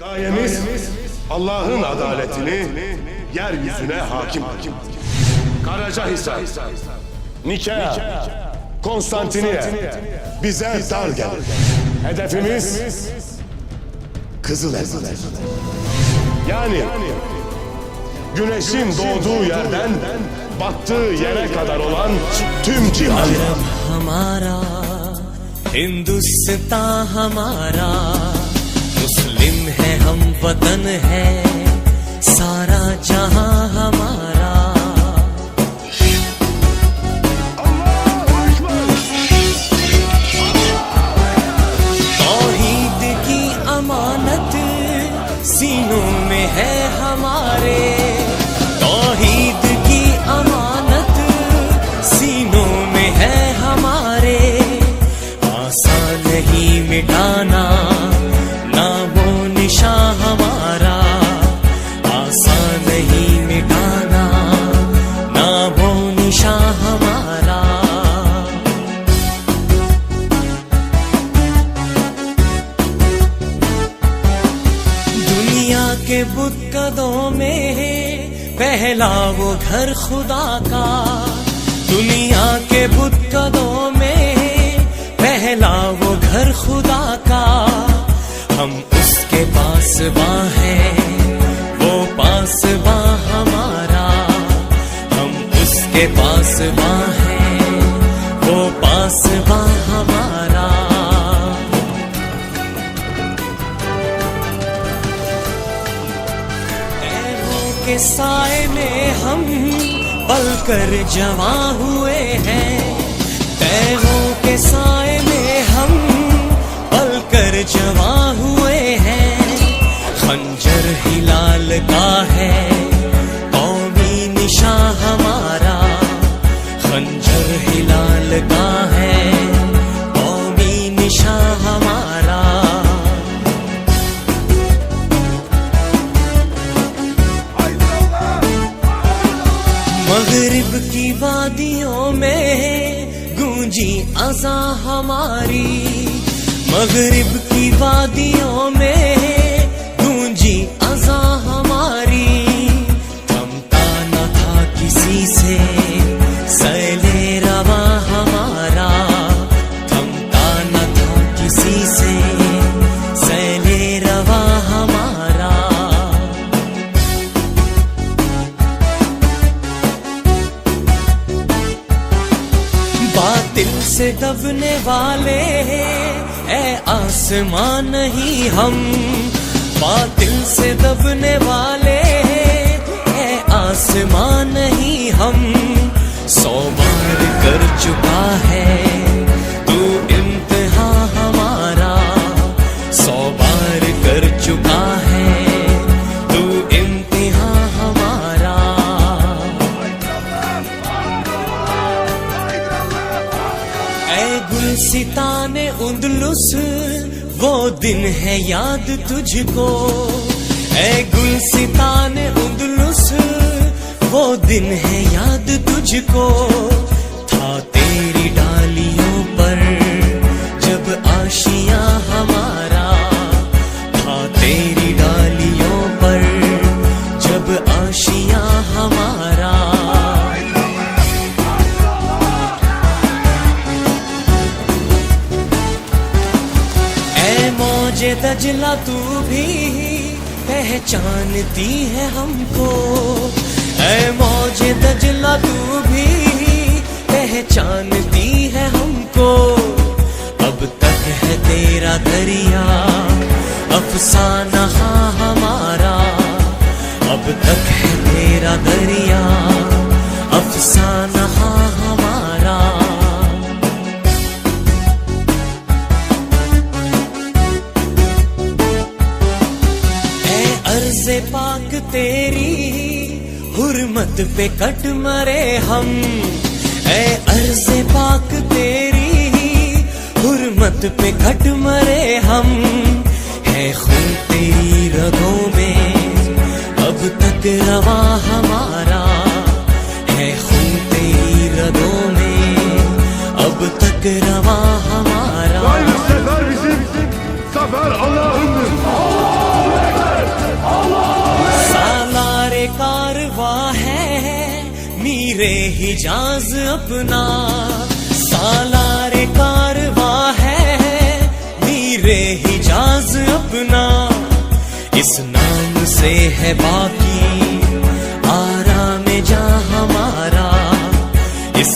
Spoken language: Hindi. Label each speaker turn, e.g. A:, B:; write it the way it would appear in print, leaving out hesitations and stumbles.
A: Gayemiz Allah'ın adaletini yeryüzüne hakim. Karacahisar, Nikea, Konstantiniye bize dar gelir. Hedefimiz Kızılelma. Yani güneşin doğduğu yerden battığı yere kadar olan tüm cihan.
B: हमारा हिंदुस्तान हमारा मुस्लिम है हम वतन है सारा जहां हमारा तौहीद की अमानत सीनों में है हमारे तौहीद की अमानत सीनों में है हमारे आसान नहीं मिटाना ना वो निशान हमारा आसान नहीं मिटाना ना वो निशान हमारा दुनिया के बुतकदों में पहला वो घर खुदा का दुनिया के बुतकदों में पहला वो घर खुदा का हम उसके पासबां हैं वो पासबां हमारा हम उसके पासबां हैं वो पासबां हमारा ऐबों के साए में हम पलकर जवां हुए हैं तैगों के साए में हम पलकर जवां हुए हैं खंजर हिलाल का है कौमी निशान हमारा खंजर हिलाल का है कौमी निशान हमारा मगरिब की वादियों में गूंजी अज़ां हमारी मगरिब की वादियों में गूंजी अज़ां हमारी थमता न था किसी से सैले रवा हमारा थमता न था किसी से सैले रवा हमारा बातिल से दबने वाले ऐ आसमां नहीं हम बातिल से दबने वाले ऐ आसमां नहीं हम 100 बार कर चुका है तू इम्तिहान हमारा 100 बार कर चुका है तू इम्तिहान हमारा ऐ गुलसिताने उंदलुस वो दिन है याद तुझको ऐ गुलसिताने उंदलुस वो दिन है याद तुझको था तेरी डालियों पर जब आशियां हमारा था तेरी डालियों पर जब आशियां हमारा मौजे दजला तू भी पहचानती है हमको ऐ मौजे दजला तू भी पहचानती है हमको अब तक है तेरा दरिया अफसाना हमारा अब तक है तेरा दरिया अफसाना हमारा अर्ज़े पाक तेरी हुर्मत पे कट मरे हम ऐ अर्ज़े पाक तेरी हुर्मत पे कट मरे हम है खून तेरी रगों में अब तक रवा हमारा है खून तेरी रगों में अब तक रवा हमारा
A: Sefer bizim, zafer Allah'ındır.
B: हिजाज अपना सालारे कारवा है मीरे हिजाज अपना। इस नाम से है बाकी आराम जहां हमारा, इस